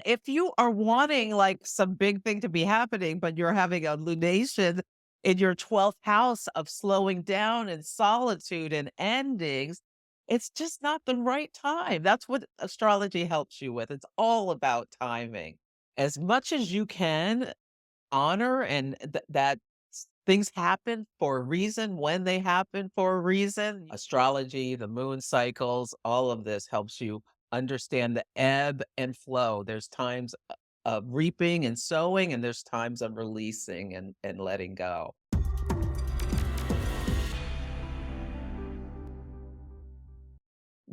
if you are wanting like some big thing to be happening, but you're having a lunation in your 12th house of slowing down and solitude and endings, it's just not the right time. That's what astrology helps you with. It's all about timing. As much as you can honor and that things happen for a reason when they happen for a reason. Astrology, the moon cycles, all of this helps you understand the ebb and flow. There's times of reaping and sowing, and there's times of releasing and letting go.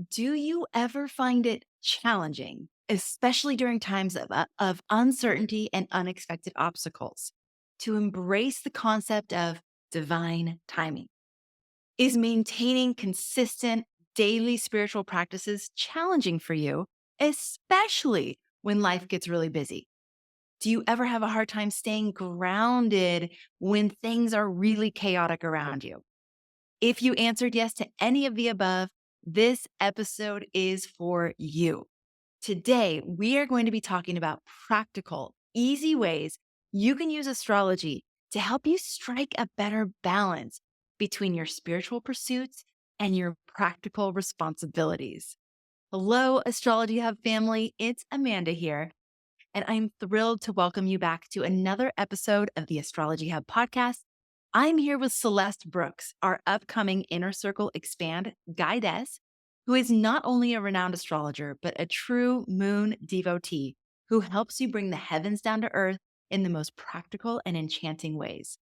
Do you ever find it challenging, especially during times of uncertainty and unexpected obstacles, to embrace the concept of divine timing? Is maintaining consistent daily spiritual practices challenging for you, especially when life gets really busy? Do you ever have a hard time staying grounded when things are really chaotic around you? If you answered yes to any of the above, this episode is for you. Today, we are going to be talking about practical, easy ways you can use astrology to help you strike a better balance between your spiritual pursuits and your practical responsibilities. Hello, Astrology Hub family. It's Amanda here, and I'm thrilled to welcome you back to another episode of the Astrology Hub podcast. I'm here with Celeste Brooks, our upcoming Inner Circle Expand guidess, who is not only a renowned astrologer, but a true moon devotee who helps you bring the heavens down to earth in the most practical and enchanting ways.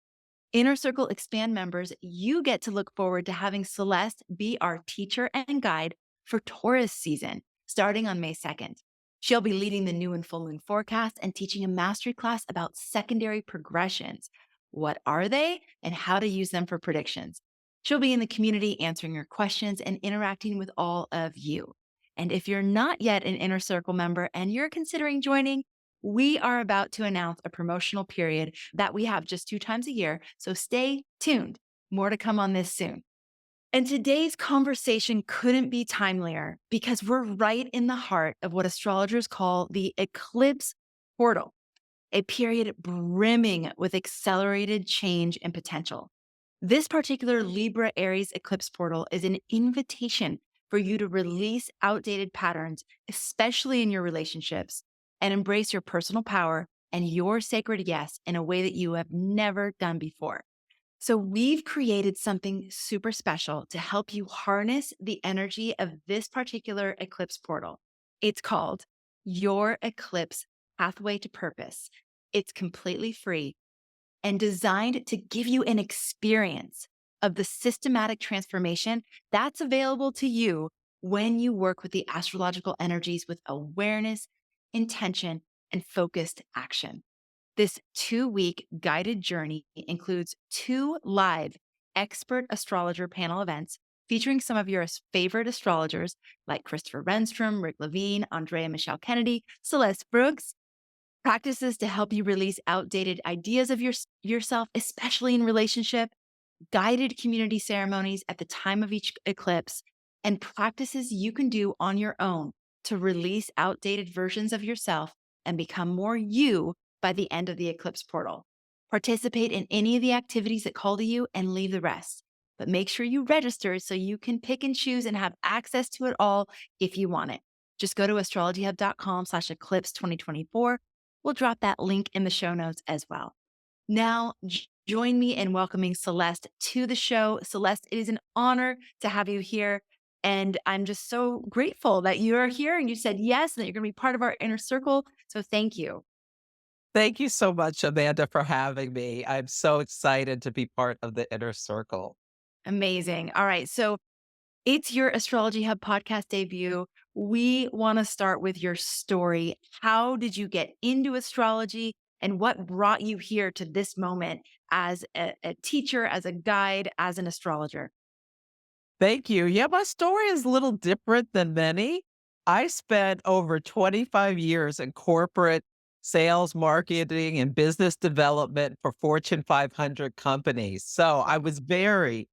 Inner Circle Expand members, you get to look forward to having Celeste be our teacher and guide for Taurus season, starting on May 2nd. She'll be leading the new and full moon forecast and teaching a mastery class about secondary progressions. What are they and how to use them for predictions? She'll be in the community answering your questions and interacting with all of you. And if you're not yet an Inner Circle member and you're considering joining, we are about to announce a promotional period that we have just 2 times a year. So stay tuned. More to come on this soon. And today's conversation couldn't be timelier because we're right in the heart of what astrologers call the eclipse portal, a period brimming with accelerated change and potential. This particular Libra Aries eclipse portal is an invitation for you to release outdated patterns, especially in your relationships, and embrace your personal power and your sacred yes in a way that you have never done before. So, we've created something super special to help you harness the energy of this particular eclipse portal. It's called Your Eclipse Pathway to Purpose. It's completely free and designed to give you an experience of the systematic transformation that's available to you when you work with the astrological energies with awareness, intention, and focused action. This 2-week guided journey includes 2 live expert astrologer panel events featuring some of your favorite astrologers like Christopher Renstrom, Rick Levine, Andrea Michelle Kennedy, Celeste Brooks, practices to help you release outdated ideas of yourself, especially in relationship, guided community ceremonies at the time of each eclipse, and practices you can do on your own to release outdated versions of yourself and become more you by the end of the eclipse portal. Participate in any of the activities that call to you and leave the rest. But make sure you register so you can pick and choose and have access to it all if you want it. Just go to astrologyhub.com/eclipse 2024. We'll drop that link in the show notes as well. Now, join me in welcoming Celeste to the show. Celeste, it is an honor to have you here. And I'm just so grateful that you're here and you said yes, and that you're going to be part of our inner circle. So thank you. Thank you so much, Amanda, for having me. I'm so excited to be part of the inner circle. Amazing. All right. So it's your Astrology Hub podcast debut. We want to start with your story. How did you get into astrology and what brought you here to this moment as a teacher, as a guide, as an astrologer? Thank you. Yeah, my story is a little different than many. I spent over 25 years in corporate sales, marketing, and business development for Fortune 500 companies. So I was very,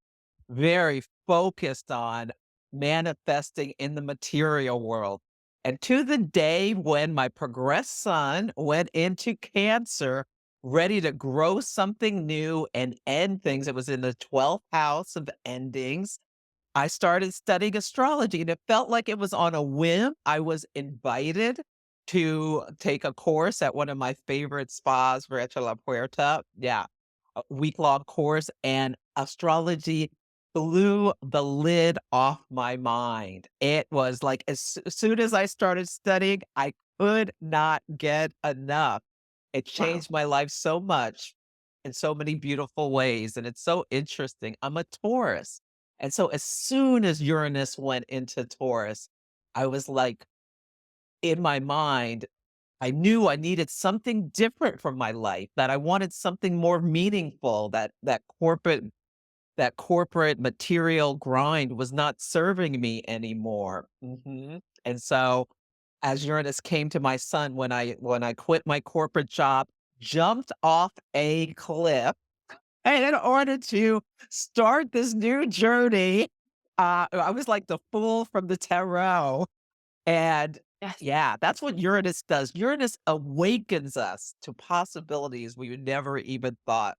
very focused on manifesting in the material world. And to the day when my progressed son went into Cancer, ready to grow something new and end things, it was in the 12th house of endings. I started studying astrology, and it felt like it was on a whim. I was invited to take a course at one of my favorite spas, Rancho La Puerta. Yeah, a week-long course, and astrology blew the lid off my mind. It was like as soon as I started studying, I could not get enough. It Wow. changed my life so much in so many beautiful ways, and it's so interesting. I'm a Taurus. And so as soon as Uranus went into Taurus, I was like, in my mind, I knew I needed something different from my life, that I wanted something more meaningful, that corporate material grind was not serving me anymore. And so as Uranus came to my son when I quit my corporate job, jumped off a cliff, and in order to start this new journey, I was like the fool from the tarot. And Yes. yeah, that's what Uranus does. Uranus awakens us to possibilities we never even thought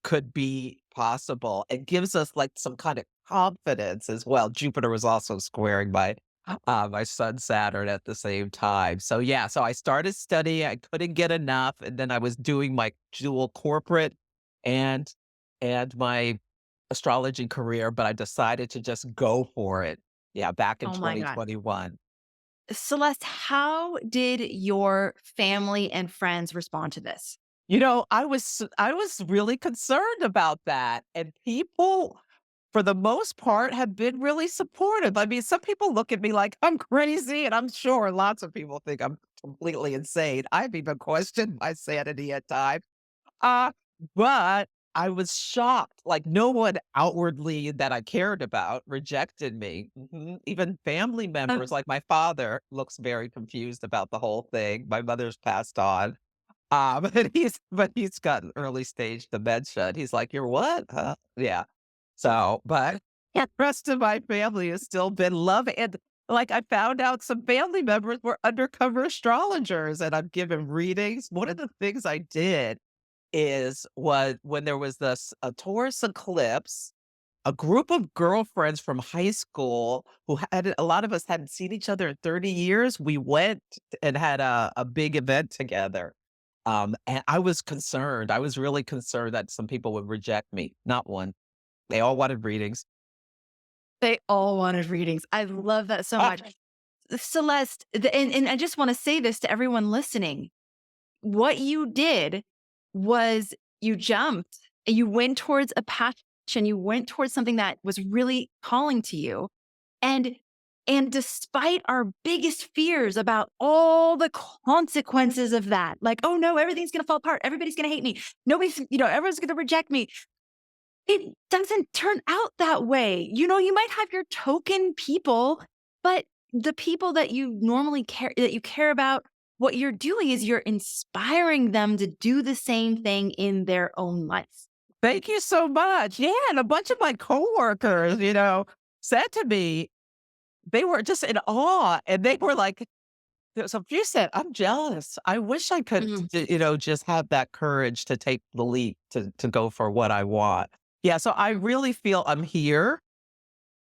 could be possible and gives us like some kind of confidence as well. Jupiter was also squaring my son Saturn at the same time. So yeah, so I started studying. I couldn't get enough, and then I was doing my dual corporate and my astrology career, but I decided to just go for it. Yeah, back in Oh my God. 2021. Celeste, how did your family and friends respond to this? I was really concerned about that, and people, for the most part, have been really supportive. I mean, some people look at me like I'm crazy, and I'm sure lots of people think I'm completely insane. I've even questioned my sanity at times. Uh, but I was shocked, like, no one outwardly that I cared about rejected me. Even family Uh, members, like my father looks very confused about the whole thing. My mother's passed on. But he's got early stage dementia, and he's like, "You're what? Huh?" Yeah. So, but yeah, the rest of my family has still been love, and, like, I found out some family members were undercover astrologers, and I'm giving readings. One of the things I did was when there was this a Taurus eclipse, a group of girlfriends from high school who had a lot of us hadn't seen each other in 30 years, we went and had a big event together. And I was concerned. I was really concerned that some people would reject me. Not one. They all wanted readings. they all wanted readings. I love that so Ah, much. Celeste, and I just want to say this to everyone listening. What you did was you jumped, and you went towards a passion, you went towards something that was really calling to you. And despite our biggest fears about all the consequences of that, like, oh no, everything's gonna fall apart, everybody's gonna hate me, everyone's gonna reject me. It doesn't turn out that way. You might have your token people, but the people that you normally care about, what you're doing is you're inspiring them to do the same thing in their own life. thank you so much. Yeah, and a bunch of my coworkers, said to me, they were just in awe, and they were like, so you said, "I'm jealous. I wish I could, Mhm. just have that courage to take the leap to go for what I want." Yeah, so I really feel I'm here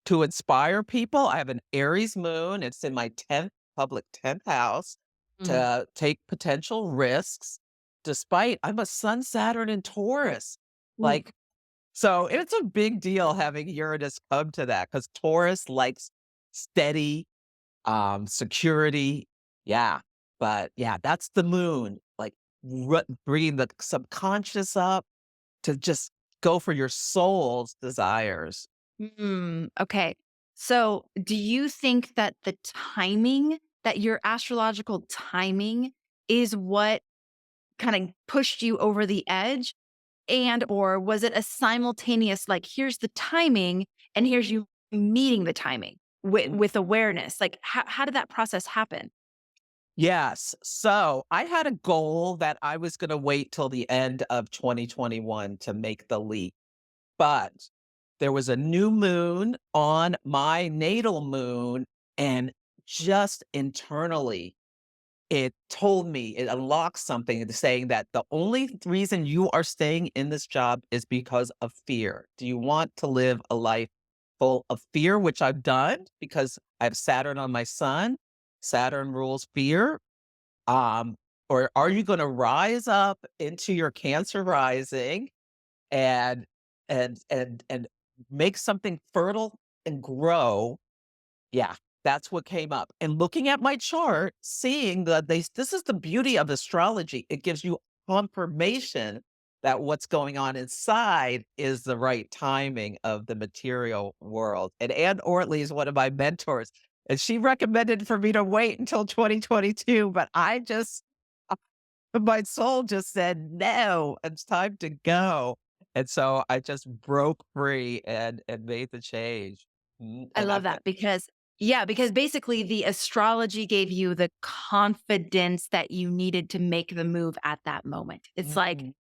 to inspire people. I have an Aries moon. It's in my 10th public 10th house Mm. to take potential risks despite I'm a Sun, Saturn, and Taurus. Ooh. Like, so it's a big deal having Uranus come to that because Taurus likes steady, security. Yeah. But yeah, that's the moon, like bringing the subconscious up to just go for your soul's desires. Okay. So, do you think that your astrological timing is what kind of pushed you over the edge? And or was it a simultaneous, like, here's the timing and here's you meeting the timing with awareness? Like, how did that process happen? Yes. So I had a goal that I was going to wait till the end of 2021 to make the leap. But there was a new moon on my natal moon, and just internally, it told me, it unlocked something into saying that the only reason you are staying in this job is because of fear. Do you want to live a life full of fear, which I've done because I have Saturn on my sun? Saturn rules fear. Um, or are you gonna rise up into your Cancer rising and and make something fertile and grow? Yeah, that's what came up. And looking at my chart, seeing that this is the beauty of astrology. It gives you confirmation that what's going on inside is the right timing of the material world. And Anne Ortley is one of my mentors, and she recommended for me to wait until 2022, but I just my soul just said, "No, it's time to go." And so I just broke free and made the change. I And love I've that because yeah, because basically the astrology gave you the confidence that you needed to make the move at that moment. It's like Mhm.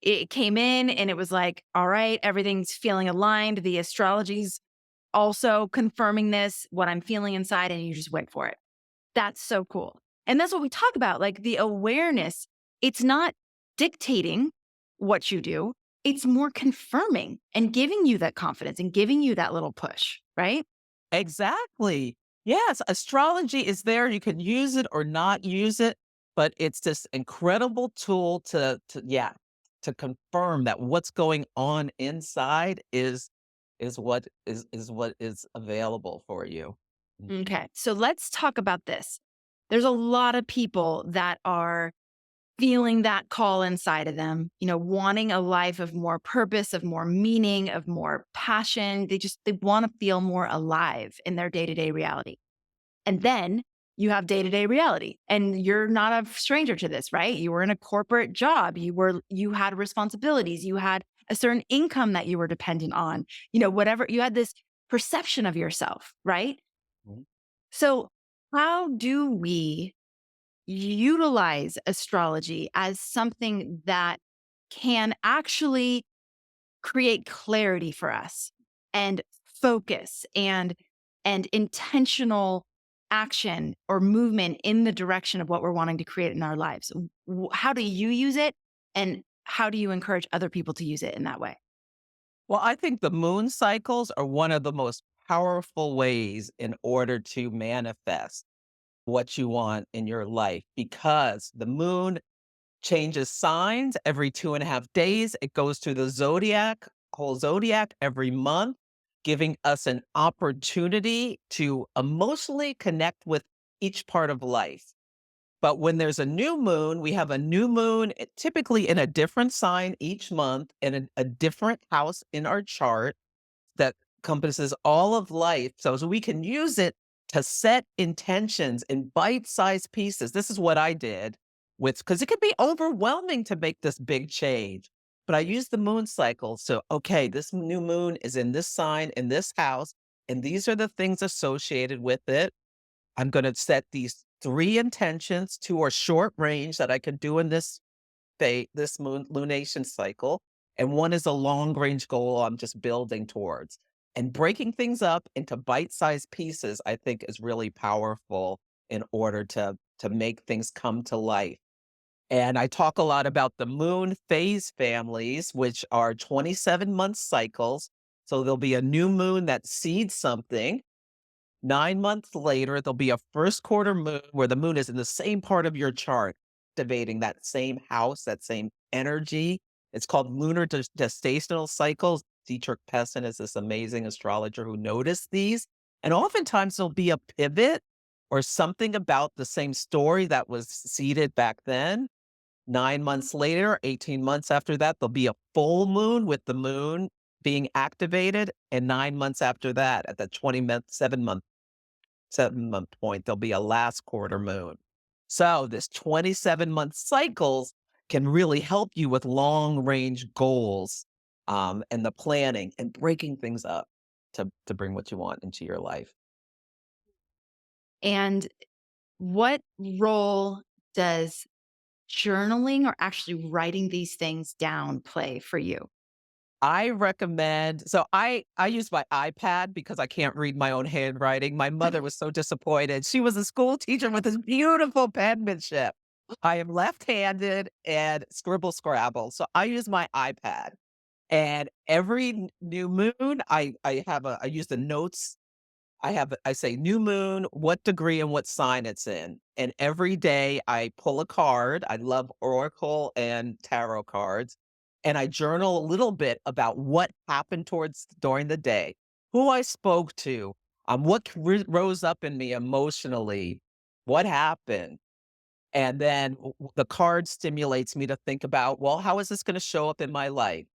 it came in and it was like, all right, everything's feeling aligned. The astrology's also confirming this, what I'm feeling inside, and you just went for it. That's so cool. And that's what we talk about, like the awareness. It's not dictating what you do, it's more confirming and giving you that confidence and giving you that little push, right? Exactly. Yes, astrology is there. You can use it or not use it, but it's this incredible tool to yeah, to confirm that what's going on inside is what is available for you. Mm. Okay. So let's talk about this. There's a lot of people that are feeling that call inside of them, wanting a life of more purpose, of more meaning, of more passion. They want to feel more alive in their day-to-day reality. And then you have day-to-day reality. And you're not a stranger to this, right? You were in a corporate job. You had responsibilities. You had a certain income that you were dependent on. Whatever, you had this perception of yourself, right? Mhm. So, how do we utilize astrology as something that can actually create clarity for us and focus and intentional action or movement in the direction of what we're wanting to create in our lives? How do you use it, and how do you encourage other people to use it in that way? Well, I think the moon cycles are one of the most powerful ways in order to manifest what you want in your life because the moon changes signs every 2.5 days. It goes through the zodiac, whole zodiac every month, giving us an opportunity to emotionally connect with each part of life. But when there's a new moon, we have a new moon typically in a different sign each month in a different house in our chart that encompasses all of life. So we can use it to set intentions in bite-sized pieces. This is what I did with because it can be overwhelming to make this big change. But I use the moon cycle. So, okay, this new moon is in this sign, in this house, and these are the things associated with it. I'm going to set these three intentions. Two are short range that I can do in this moon lunation cycle, and one is a long range goal I'm just building towards. And breaking things up into bite-sized pieces, I think is really powerful in order to make things come to life. And I talk a lot about the moon phase families, which are 27-month cycles. So there'll be a new moon that seeds something. 9 months later, there'll be a first quarter moon where the moon is in the same part of your chart, activating that same house, that same energy. It's called lunar gestational cycles. Dietrich Pessin is this amazing astrologer who noticed these. And oftentimes there'll be a pivot or something about the same story that was seeded back then. 9 months later, 18 months after that, there'll be a full moon with the moon being activated. And 9 months after that, at the 7-month point, there'll be a last quarter moon. So this 27-month cycles can really help you with long range goals, and the planning and breaking things up to bring what you want into your life. And what role does journaling or actually writing these things down play for you? I recommend I use my iPad because I can't read my own handwriting. My mother was so disappointed. She was a school teacher with this beautiful penmanship. I am left-handed and scribble scrabble, so I use my iPad. And every new moon, I use the notes. I say new moon, what degree and what sign it's in. And every day I pull a card. I love oracle and tarot cards. And I journal a little bit about what happened towards during the day, who I spoke to, what rose up in me emotionally, what happened. And then the card stimulates me to think about, well, how is this going to show up in my life?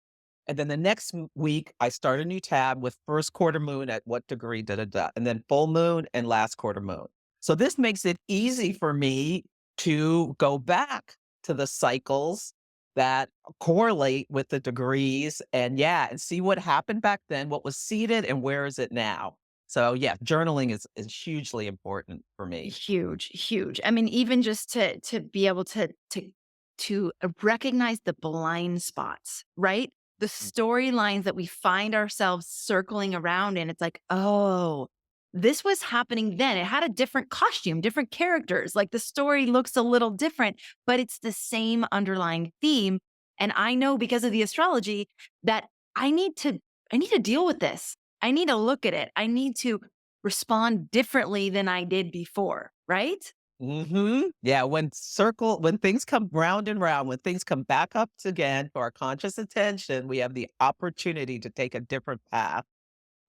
And then the next week, I start a new tab with first quarter moon at what degree, da da da, and then full moon and last quarter moon. So this makes it easy for me to go back to the cycles that correlate with the degrees and yeah, and see what happened back then, what was seeded, and where is it now. So yeah, journaling is hugely important for me. Huge, huge. I mean, even just to be able to recognize the blind spots, right? The storylines that we find ourselves circling around in. It's like, oh, this was happening then. It had a different costume, different characters. Like the story looks a little different, but it's the same underlying theme. And I know because of the astrology that I need to I need to deal with this. I need to look at it. I need to respond differently than I did before, right? Yeah, when things come round and round, when things come back up again to our conscious attention, we have the opportunity to take a different path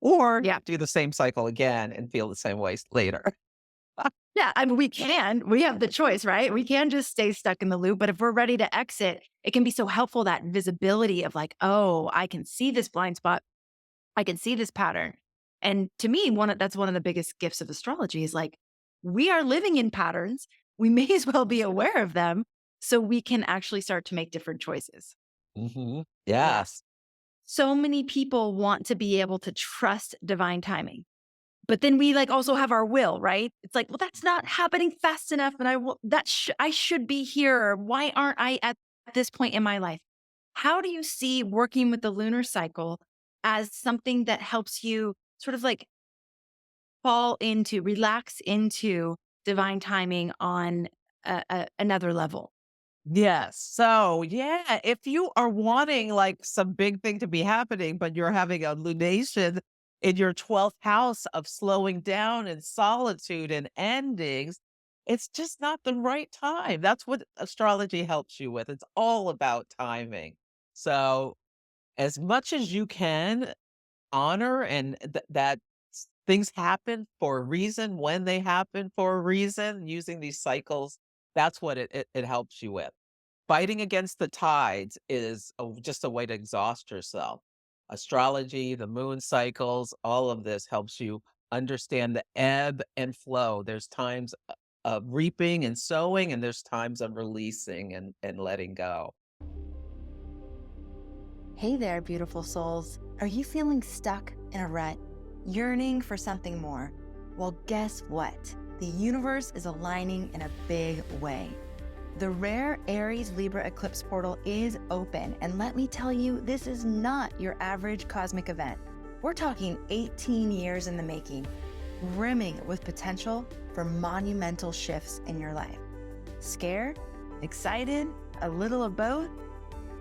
or Yeah. do the same cycle again and feel the same ways later. Yeah. I mean, we have the choice, right? We can just stay stuck in the loop. But if we're ready to exit, it can be so helpful that visibility of like, oh, I can see this blind spot. I can see this pattern. And to me, that's one of the biggest gifts of astrology is like, we are living in patterns. We may as well be aware of them so we can actually start to make different choices. Yeah. Yes. So many people want to be able to trust divine timing. But then we like also have our will, right? It's like, well, that's not happening fast enough and I should be here. Or why aren't I at this point in my life? How do you see working with the lunar cycle as something that helps you sort of like relax into divine timing on another level? Yes. So, yeah, if you are wanting like some big thing to be happening, but you're having a lunation in your 12th house of slowing down and solitude and endings, it's just not the right time. That's what astrology helps you with. It's all about timing. So, as much as you can honor and that things happen for a reason when they happen for a reason using these cycles, that's what it helps you with. Fighting against the tides is just a way to exhaust yourself. Astrology, the moon cycles, all of this helps you understand the ebb and flow. There's times of reaping and sowing, and there's times of releasing and letting go. Hey there, beautiful souls. Are you feeling stuck in a rut, yearning for something more? Well, guess what? The universe is aligning in a big way. The rare Aries Libra eclipse portal is open, and let me tell you, this is not your average cosmic event. We're talking 18 years in the making, brimming with potential for monumental shifts in your life. Scared? Excited? A little of both?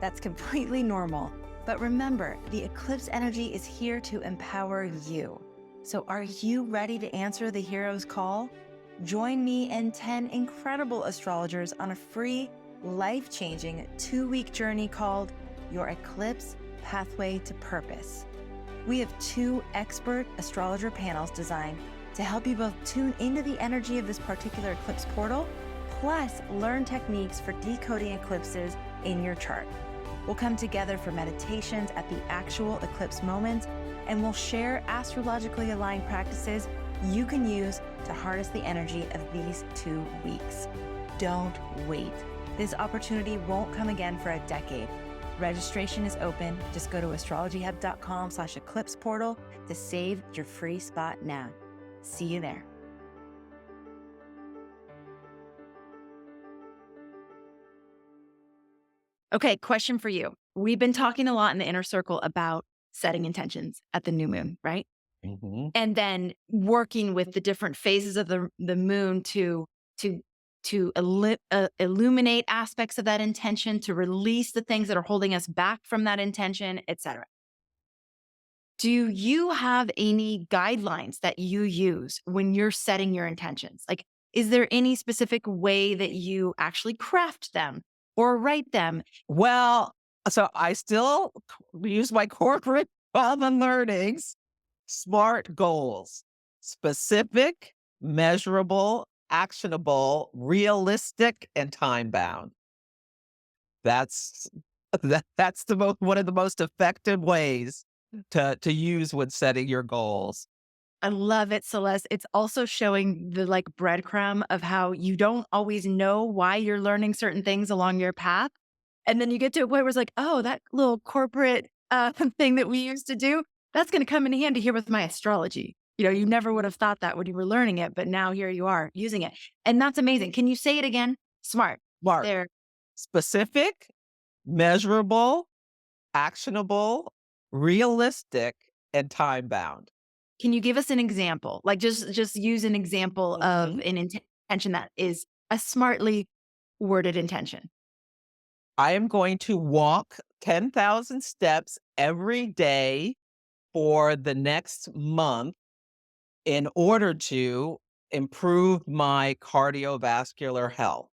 That's completely normal. But remember, the eclipse energy is here to empower you. So are you ready to answer the hero's call? Join me and 10 incredible astrologers on a free, life-changing 2-week journey called Your Eclipse Pathway to Purpose. We have 2 expert astrologer panels designed to help you both tune into the energy of this particular eclipse portal, plus learn techniques for decoding eclipses in your chart. We'll come together for meditations at the actual eclipse moments, and we'll share astrologically aligned practices you can use to harness the energy of these 2 weeks. Don't wait. This opportunity won't come again for a decade. Registration is open. Just go to astrologyhub.com/eclipse portal to save your free spot now. See you there. Okay, question for you. we've been talking a lot in the inner circle about setting intentions at the new moon, right? Mhm. And then working with the different phases of the moon to illuminate aspects of that intention, to release the things that are holding us back from that intention, etc. Do you have any guidelines that you use when you're setting your intentions? Like, is there any specific way that you actually craft them or write them? Well, so I still use my corporate common learnings, SMART goals, specific, measurable, actionable, realistic, and time bound. That's that's the most one of the most effective ways to use when setting your goals. I love it, Celeste. It's also showing the like breadcrumb of how you don't always know why you're learning certain things along your path. And then you get to a point where it's like, oh, that little corporate thing that we used to do, that's going to come in handy here with my astrology. You never would have thought that when you were learning it, but now here you are using it. And that's amazing. Can you say it again? Smart. SMART, There. specific, measurable, actionable, realistic, and time bound. Can you give us an example? Like just use an example of Mhm. an intention that is a smartly worded intention. I am going to walk 10,000 steps every day for the next month in order to improve my cardiovascular health.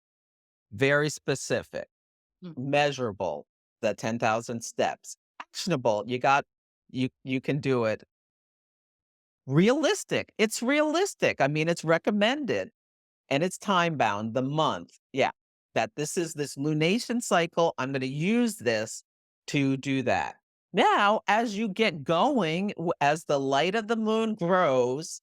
Very specific, Mm, measurable, the 10,000 steps. Actionable, you can do it. Realistic, it's realistic. I mean, it's recommended. And it's time bound, the month. Yeah. That this is this lunation cycle. I'm going to use this to do that. Now, as you get going, as the light of the moon grows,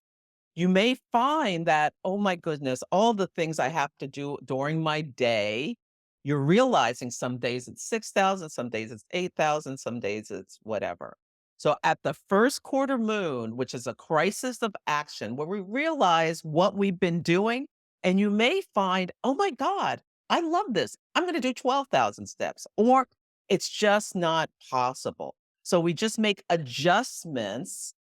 you may find that, oh my goodness, all the things I have to do during my day, you're realizing some days it's 6,000, some days it's 8,000, some days it's whatever. So at the first quarter moon, which is a crisis of action, where we realize what we've been doing, and you may find, oh my God, I love this. I'm going to do 12,000 steps, or it's just not possible. So we just make adjustments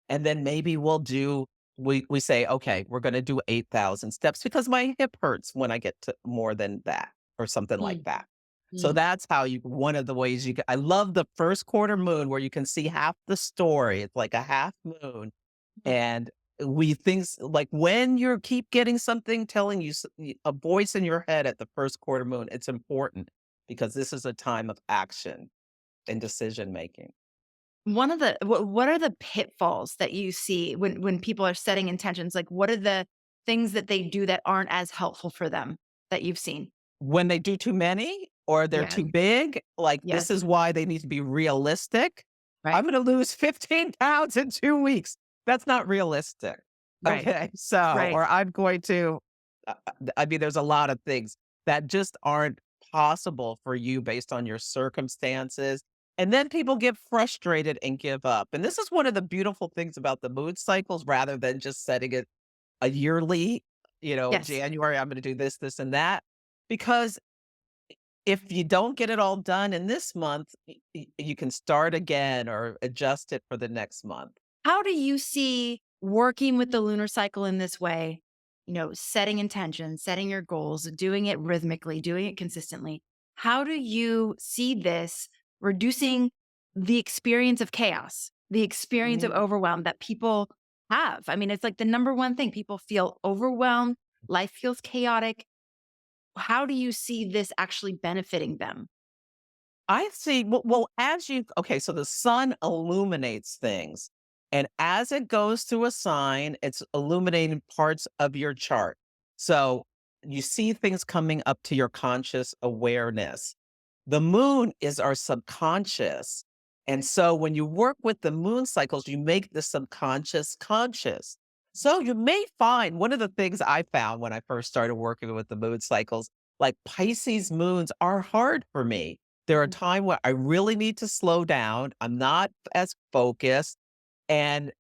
and then maybe we say, "Okay, we're gonna do 8,000 steps because my hip hurts when I get to more than that," or something like mm, that. So mm, that's how you one of the ways I love the first quarter moon where you can see half the story. It's like a half moon, mm. and we things like when you keep getting something telling you a voice in your head at the first quarter moon, it's important because this is a time of action and decision making. What are the pitfalls that you see when people are setting intentions? Like, what are the things that they do that aren't as helpful for them that you've seen? When they do too many or they're Yeah. too big, like, this Yes. is why they need to be realistic. Right. I'm gonna lose 15 pounds in 2 weeks. That's not realistic. Right. Okay, so Right. or I'm going to I mean, there's a lot of things that just aren't possible for you based on your circumstances, and then people get frustrated and give up, and this is one of the beautiful things about the moon cycles rather than just setting it a yearly, Yes. January, I'm gonna do this, this, and that, because if you don't get it all done in this month, you can start again or adjust it for the next month. How do you see working with the lunar cycle in this way, setting intentions, setting your goals, doing it rhythmically, doing it consistently? How do you see this reducing the experience of chaos, the experience of Mm, overwhelm that people have? I mean, it's like the number one thing people feel overwhelmed, life feels chaotic. How do you see this actually benefiting them? I see. Well, as you okay, so the sun illuminates things, and as it goes through a sign, it's illuminating parts of your chart. So you see things coming up to your conscious awareness. The moon is our subconscious. And so when you work with the moon cycles, you make the subconscious conscious. So you may find one of the things I found when I first started working with the moon cycles, like Pisces moons are hard for me. There are times where I really need to slow down. I'm not as focused. And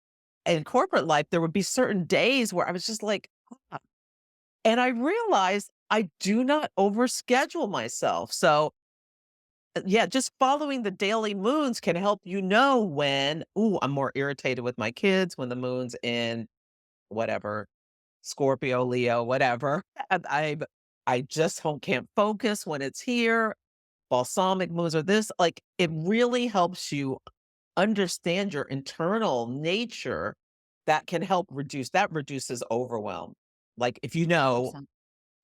in corporate life, there would be certain days where I was just like, "Ah." And I realized I do not overschedule myself. So Yeah, just following the daily moons can help you know when, ooh, I'm more irritated with my kids when the moon's in whatever, Scorpio, Leo, whatever. And I just can't focus when it's here. Balsamic moons or this, like it really helps you understand your internal nature that can help reduces overwhelm. Like if you know 100%.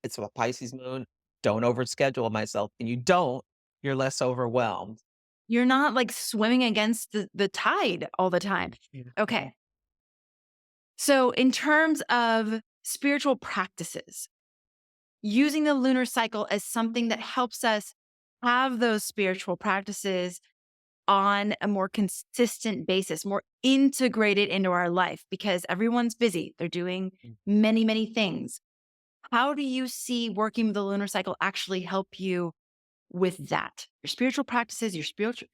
it's a Pisces moon, don't overschedule myself, and you don't, you're less overwhelmed. You're not like swimming against the tide all the time. Yeah. Okay. So, in terms of spiritual practices, using the lunar cycle as something that helps us have those spiritual practices on a more consistent basis, more integrated into our life because everyone's busy. They're doing Mm. many, many things. How do you see working with the lunar cycle actually help you with that? Your spiritual practices, your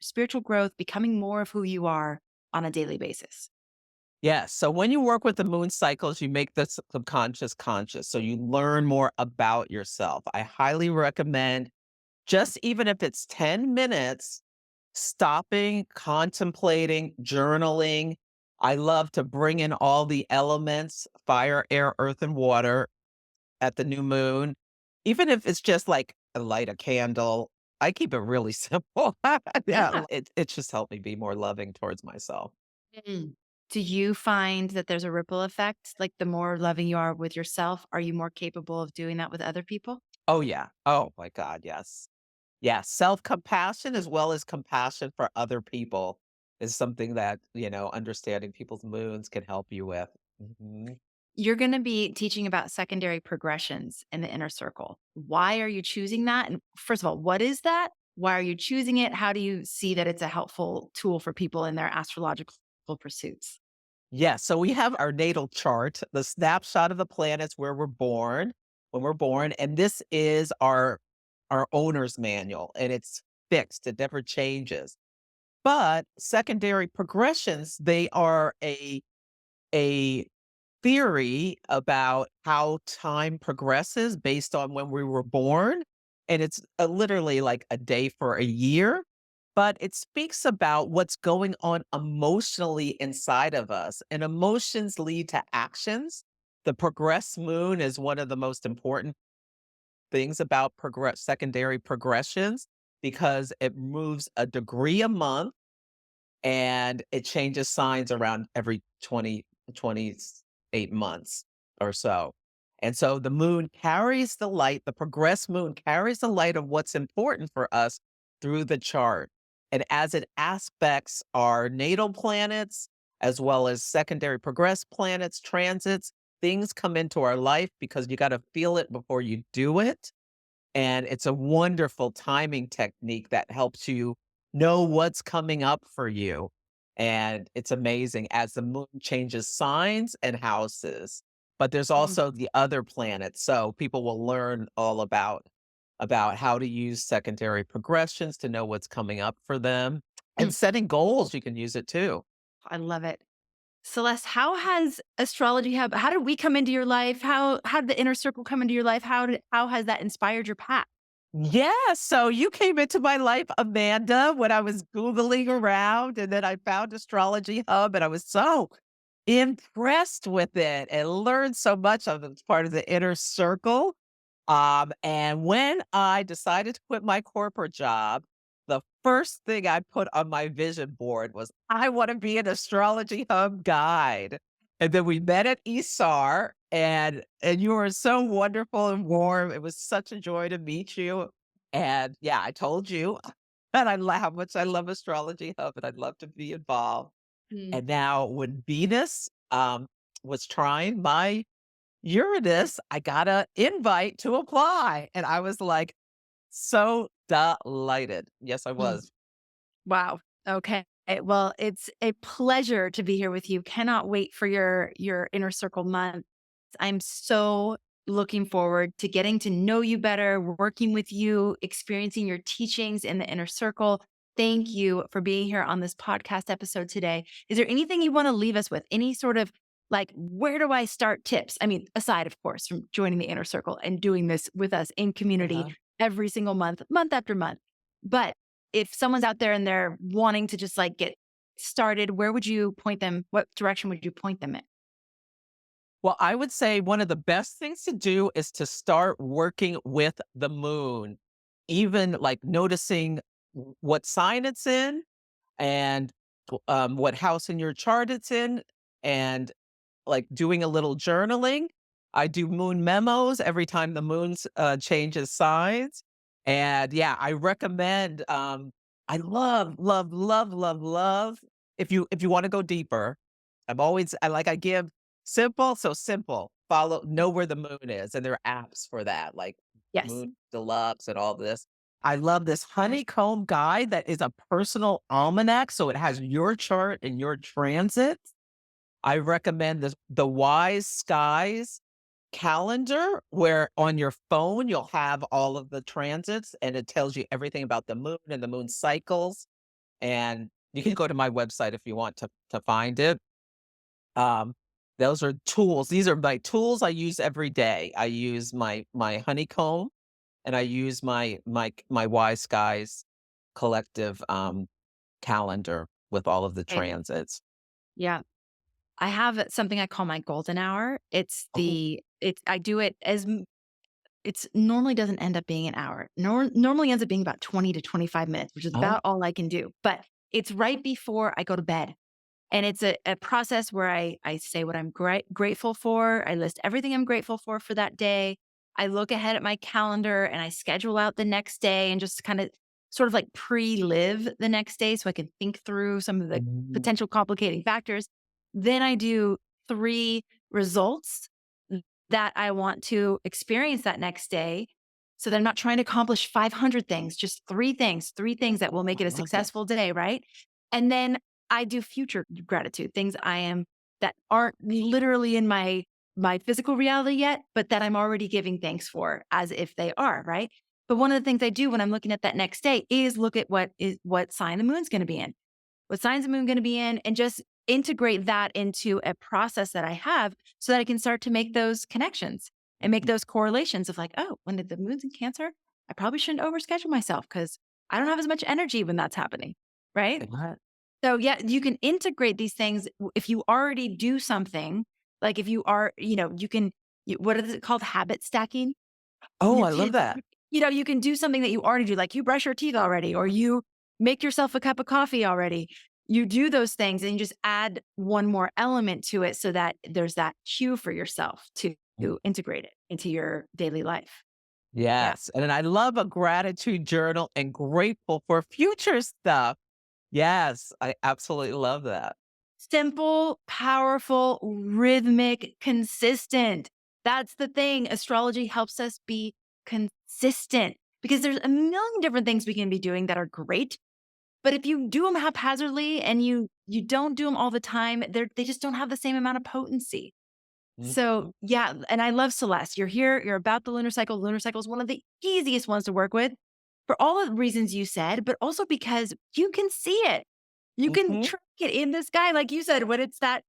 spiritual growth, becoming more of who you are on a daily basis. Yes, so when you work with the moon cycles, you make the subconscious conscious, so you learn more about yourself. I highly recommend just even if it's 10 minutes, stopping, contemplating, journaling. I love to bring in all the elements, fire, air, earth, and water at the new moon. Even if it's just like light a candle, I keep it really simple. Yeah, Yeah. it's just helped me be more loving towards myself. Mm. Do you find that there's a ripple effect? Like the more loving you are with yourself, are you more capable of doing that with other people? Oh, yeah. Oh my God, yes. Yeah, self-compassion as well as compassion for other people is something that, understanding people's moons can help you with. Mhm. You're going to be teaching about secondary progressions in the inner circle. Why are you choosing that? And first of all, what is that? Why are you choosing it? How do you see that it's a helpful tool for people in their astrological pursuits? Yeah, so we have our natal chart, the snapshot of the planets where we're born, when we're born, and this is our owner's manual, and it's fixed, it never changes. But secondary progressions, they are a theory about how time progresses based on when we were born, and it's, literally like a day for a year, but it speaks about what's going on emotionally inside of us, and emotions lead to actions. The progressed moon is one of the most important things about secondary progressions because it moves a degree a month and it changes signs around every 28 months or so. And so the moon carries the light, the progressed moon carries the light of what's important for us through the chart. And as it aspects our natal planets, as well as secondary progressed planets, transits, things come into our life because you got to feel it before you do it. And it's a wonderful timing technique that helps you know what's coming up for you. And it's amazing as the moon changes signs and houses. But there's Mhm. also the other planets. So people will learn all about how to use secondary progressions to know what's coming up for them. And Mm, setting goals, you can use it too. I love it. Celeste, how has Astrology Hub, how did we come into your life? How did the inner circle come into your life? How has that inspired your path? Yeah, so you came into my life, Amanda, when I was Googling around, and then I found Astrology Hub, and I was so impressed with it and learned so much of it. It's part of the inner circle. And when I decided to quit my corporate job, the first thing I put on my vision board was, I want to be an Astrology Hub guide. And then we met at ESAR, and you were so wonderful and warm. It was such a joy to meet you. And yeah, I told you that how much I love Astrology Hub and I'd love to be involved. Mm. And now when Venus was trying my Uranus, I got an invite to apply. And I was like so delighted. Yes, I Mm. was. Wow. Okay. Well, it's a pleasure to be here with you. Cannot wait for your inner circle month. I'm so looking forward to getting to know you better, working with you, experiencing your teachings in the inner circle. Thank you for being here on this podcast episode today. Is there anything you want to leave us with? Any sort of like, where do I start tips? I mean, aside, of course, from joining the inner circle and doing this with us in community Uh-huh. every single month, month after month. But if someone's out there and they're wanting to just like get started, where would you point them? What direction would you point them in? Well, I would say one of the best things to do is to start working with the moon, even like noticing what sign it's in and what house in your chart it's in, and like doing a little journaling. I do moon memos every time the moon's changes signs. And yeah, I recommend I love, love, love, love, love. If you want to go deeper, I give simple, so simple. Follow know where the moon is, and there are apps for that, like Yes. Moon Deluxe and all this. I love this honeycomb guide that is a personal almanac, so it has your chart and your transit. I recommend the Wise Skies calendar, where on your phone you'll have all of the transits and it tells you everything about the moon and the moon cycles. And you can go to my website if you want to find it. Um, those are tools. These are my tools I use every day. I use my honeycomb and I use my Wise Skies collective calendar with all of the Okay. transits. Yeah. I have something I call my golden hour. Oh, I do it as it's normally doesn't end up being an hour. Normally ends up being about 20 to 25 minutes, which is oh. about all I can do. But it's right before I go to bed. And it's a process where I say what I'm grateful for. I list everything I'm grateful for that day. I look ahead at my calendar and I schedule out the next day and just kind of sort of like pre-live the next day so I can think through some of the Mhm. potential complicating factors. Then I do 3 results that I want to experience that next day. So that I'm not trying to accomplish 500 things, just 3 things that will make I it a love that. successful day, right? And then I do future gratitude, things that aren't literally in my physical reality yet, but that I'm already giving thanks for as if they are, right? But one of the things I do when I'm looking at that next day is look at what sign the moon's going to be in. What signs the moon going to be in, and just integrate that into a process that I have so that I can start to make those connections and make those correlations of like, oh, when the moon's in Cancer, I probably shouldn't overschedule myself because I don't have as much energy when that's happening. Right. What? So yeah, you can integrate these things if you already do something. Like if you are, what is it called? Habit stacking. Oh, You I love can, that. you can do something that you already do, like you brush your teeth already, or you make yourself a cup of coffee already. You do those things and you just add one more element to it so that there's that cue for yourself to Mm. integrate it into your daily life. Yeah. Yes, and then I love a gratitude journal and grateful for future stuff. Yes, I absolutely love that. Simple, powerful, rhythmic, consistent. That's the thing. Astrology helps us be consistent because there's a million different things we can be doing that are great. But if you do them haphazardly and you don't do them all the time, they just don't have the same amount of potency. So Mhm. yeah, and I love Celeste. You're here, you're about the lunar cycle. Lunar cycle is one of the easiest ones to work with for all of the reasons you said, but also because you can see it. You can Mhm. track it in the sky, like you said, when it's that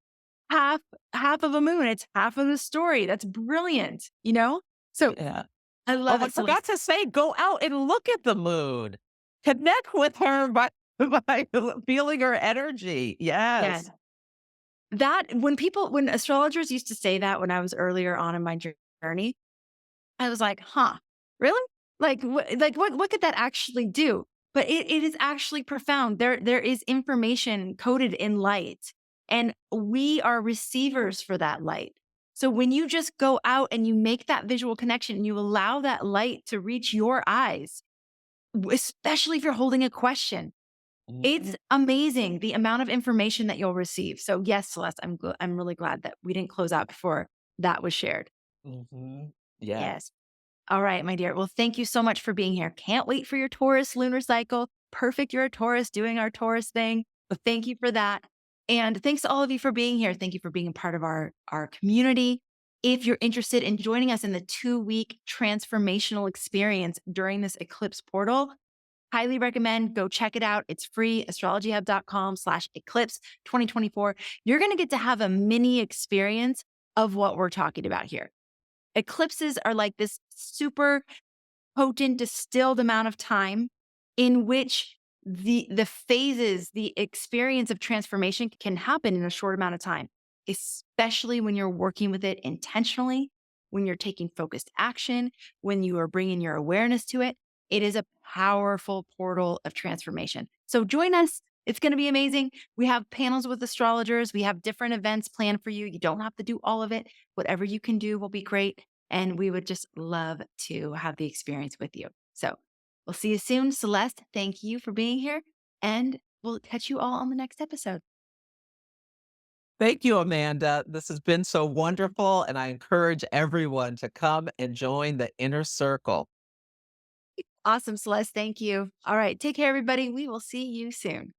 half half of a moon, it's half of the story. That's brilliant, you know? So Yeah. I Oh, love I it, Celeste. forgot to say, go out and look at the moon. Connect with her by by feeling her energy. Yeah. Yes. When astrologers used to say that when I was earlier on in my journey, I was like, "Huh, really? What could that actually do?" But it is actually profound. There is information coded in light, and we are receivers for that light. So when you just go out and you make that visual connection and you allow that light to reach your eyes, especially if you're holding a question, Mhm. it's amazing the amount of information that you'll receive. So yes, Celeste, I'm really glad that we didn't close out before that was shared. Mhm. Yeah. Yes. All right, my dear. Well, thank you so much for being here. Can't wait for your Taurus lunar cycle. Perfect. You're a Taurus doing our Taurus thing. But thank you for that. And thanks to all of you for being here. Thank you for being a part of our community. If you're interested in joining us in the 2-week transformational experience during this eclipse portal, highly recommend go check it out. It's free, astrologyhub.com/eclipse 2024. You're going to get to have a mini experience of what we're talking about here. Eclipses are like this super potent, distilled amount of time in which the phases, the experience of transformation can happen in a short amount of time, especially when you're working with it intentionally, when you're taking focused action, when you are bringing your awareness to it. It is a powerful portal of transformation. So join us. It's going to be amazing. We have panels with astrologers. We have different events planned for you. You don't have to do all of it. Whatever you can do will be great. And we would just love to have the experience with you. So we'll see you soon. Celeste, thank you for being here. And we'll catch you all on the next episode. Thank you, Amanda. This has been so wonderful, and I encourage everyone to come and join the inner circle. Awesome, Celeste. Thank you. All right. Take care, everybody. We will see you soon.